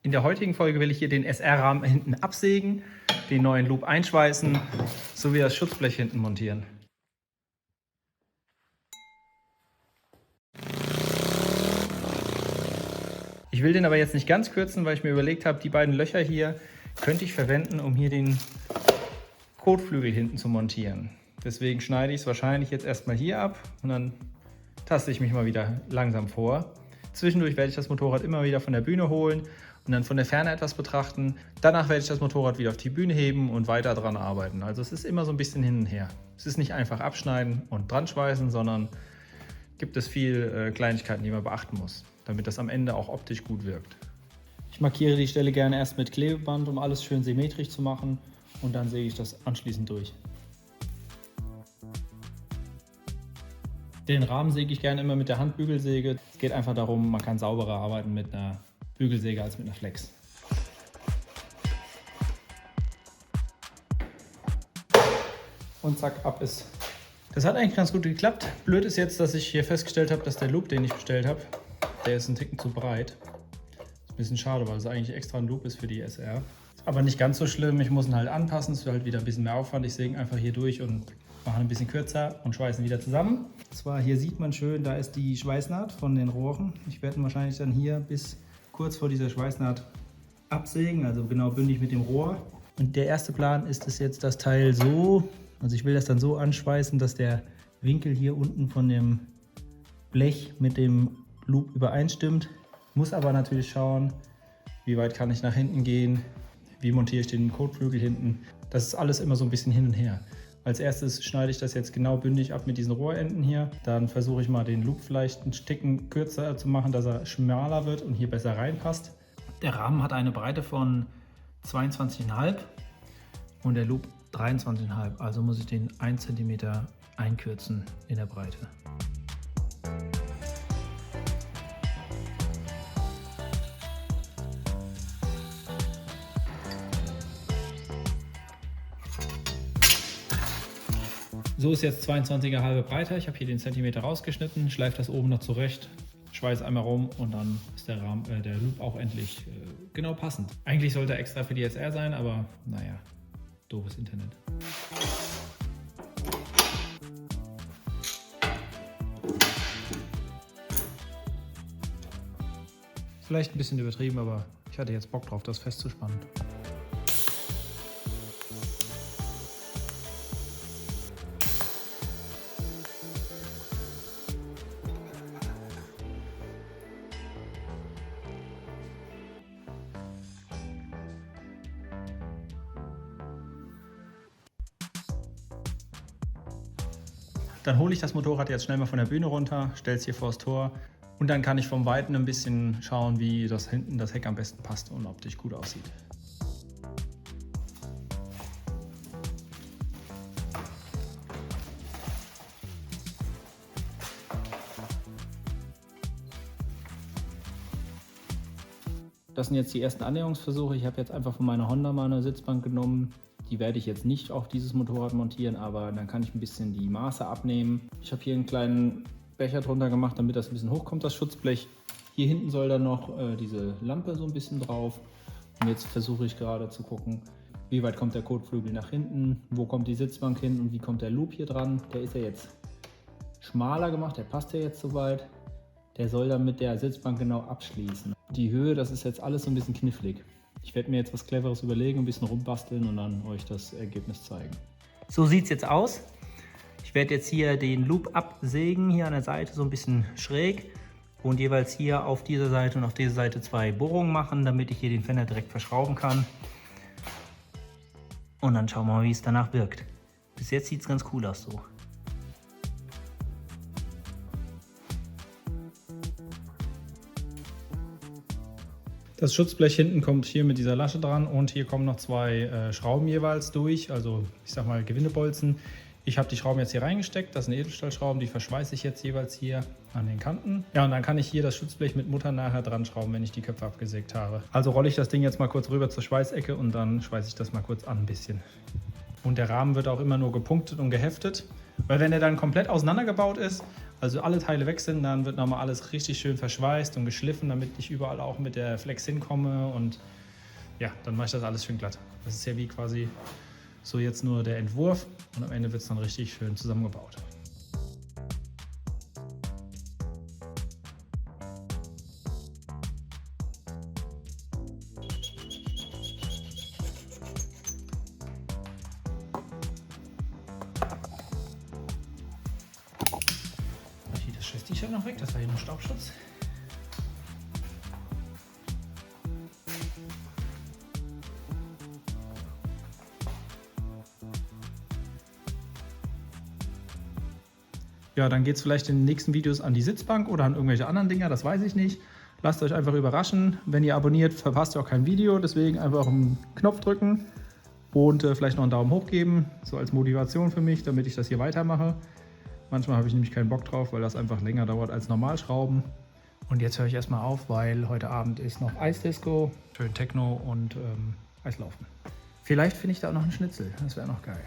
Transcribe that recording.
In der heutigen Folge will ich hier den SR-Rahmen hinten absägen, den neuen Loop einschweißen, sowie das Schutzblech hinten montieren. Ich will den aber jetzt nicht ganz kürzen, weil ich mir überlegt habe, die beiden Löcher hier könnte ich verwenden, um hier den Kotflügel hinten zu montieren. Deswegen schneide ich es wahrscheinlich jetzt erstmal hier ab und dann taste ich mich mal wieder langsam vor. Zwischendurch werde ich das Motorrad immer wieder von der Bühne holen und dann von der Ferne etwas betrachten. Danach werde ich das Motorrad wieder auf die Bühne heben und weiter dran arbeiten. Also es ist immer so ein bisschen hin und her. Es ist nicht einfach abschneiden und dran schweißen, sondern gibt es viel Kleinigkeiten, die man beachten muss, damit das am Ende auch optisch gut wirkt. Ich markiere die Stelle gerne erst mit Klebeband, um alles schön symmetrisch zu machen, und dann säge ich das anschließend durch. Den Rahmen säge ich gerne immer mit der Handbügelsäge. Es geht einfach darum, man kann sauberer arbeiten mit einer Bügelsäge als mit einer Flex. Und zack, ab ist. Das hat eigentlich ganz gut geklappt. Blöd ist jetzt, dass ich hier festgestellt habe, dass der Loop, den ich bestellt habe, der ist ein Ticken zu breit. Ist ein bisschen schade, weil es eigentlich extra ein Loop ist für die SR. Aber nicht ganz so schlimm, ich muss ihn halt anpassen, es wird halt wieder ein bisschen mehr Aufwand. Ich säge einfach hier durch und mache ein bisschen kürzer und schweißen wieder zusammen. Und zwar hier sieht man schön, da ist die Schweißnaht von den Rohren. Ich werde ihn wahrscheinlich dann hier bis kurz vor dieser Schweißnaht absägen, also genau bündig mit dem Rohr. Und der erste Plan ist es jetzt, das Teil so, also ich will das dann so anschweißen, dass der Winkel hier unten von dem Blech mit dem Loop übereinstimmt. Muss aber natürlich schauen, wie weit kann ich nach hinten gehen, wie montiere ich den Kotflügel hinten. Das ist alles immer so ein bisschen hin und her. Als erstes schneide ich das jetzt genau bündig ab mit diesen Rohrenden hier. Dann versuche ich mal den Loop vielleicht ein Stücken kürzer zu machen, dass er schmaler wird und hier besser reinpasst. Der Rahmen hat eine Breite von 22,5 und der Loop 23,5. Also muss ich den 1 cm einkürzen in der Breite. So ist jetzt 22,5 breiter. Ich habe hier den Zentimeter rausgeschnitten, schleife das oben noch zurecht, schweiße einmal rum und dann ist der Loop auch endlich genau passend. Eigentlich sollte er extra für die SR sein, aber naja, doofes Internet. Vielleicht ein bisschen übertrieben, aber ich hatte jetzt Bock drauf, das festzuspannen. Dann hole ich das Motorrad jetzt schnell mal von der Bühne runter, stelle es hier vor das Tor und dann kann ich vom Weiten ein bisschen schauen, wie das hinten das Heck am besten passt und optisch gut aussieht. Das sind jetzt die ersten Annäherungsversuche. Ich habe jetzt einfach von meiner Honda mal eine Sitzbank genommen. Die werde ich jetzt nicht auf dieses Motorrad montieren, aber dann kann ich ein bisschen die Maße abnehmen. Ich habe hier einen kleinen Becher drunter gemacht, damit das ein bisschen hochkommt, das Schutzblech. Hier hinten soll dann noch diese Lampe so ein bisschen drauf. Und jetzt versuche ich gerade zu gucken, wie weit kommt der Kotflügel nach hinten, wo kommt die Sitzbank hin und wie kommt der Loop hier dran. Der ist ja jetzt schmaler gemacht, der passt ja jetzt soweit. Der soll dann mit der Sitzbank genau abschließen. Die Höhe, das ist jetzt alles so ein bisschen knifflig. Ich werde mir jetzt was Cleveres überlegen, ein bisschen rumbasteln und dann euch das Ergebnis zeigen. So sieht es jetzt aus. Ich werde jetzt hier den Loop absägen, hier an der Seite so ein bisschen schräg und jeweils hier auf dieser Seite und auf dieser Seite 2 Bohrungen machen, damit ich hier den Fender direkt verschrauben kann. Und dann schauen wir mal, wie es danach wirkt. Bis jetzt sieht es ganz cool aus so. Das Schutzblech hinten kommt hier mit dieser Lasche dran und hier kommen noch 2 Schrauben jeweils durch, also ich sag mal Gewindebolzen. Ich habe die Schrauben jetzt hier reingesteckt, das sind Edelstahlschrauben, die verschweiße ich jetzt jeweils hier an den Kanten. Ja, und dann kann ich hier das Schutzblech mit Mutter nachher dran schrauben, wenn ich die Köpfe abgesägt habe. Also rolle ich das Ding jetzt mal kurz rüber zur Schweißecke und dann schweiße ich das mal kurz an ein bisschen. Und der Rahmen wird auch immer nur gepunktet und geheftet, weil wenn er dann komplett auseinandergebaut ist Also alle Teile weg sind, dann wird nochmal alles richtig schön verschweißt und geschliffen, damit ich überall auch mit der Flex hinkomme und ja, dann mache ich das alles schön glatt. Das ist ja wie quasi so jetzt nur der Entwurf und am Ende wird es dann richtig schön zusammengebaut. Das T-Shirt noch weg, das war hier nur Staubschutz. Ja, dann geht es vielleicht in den nächsten Videos an die Sitzbank oder an irgendwelche anderen Dinger, das weiß ich nicht. Lasst euch einfach überraschen. Wenn ihr abonniert, verpasst ihr auch kein Video, deswegen einfach einen Knopf drücken und vielleicht noch einen Daumen hoch geben, so als Motivation für mich, damit ich das hier weitermache. Manchmal habe ich nämlich keinen Bock drauf, weil das einfach länger dauert als normal Schrauben. Und jetzt höre ich erstmal auf, weil heute Abend ist noch Eisdisco, schön Techno und Eislaufen. Vielleicht finde ich da auch noch einen Schnitzel, das wäre noch geil.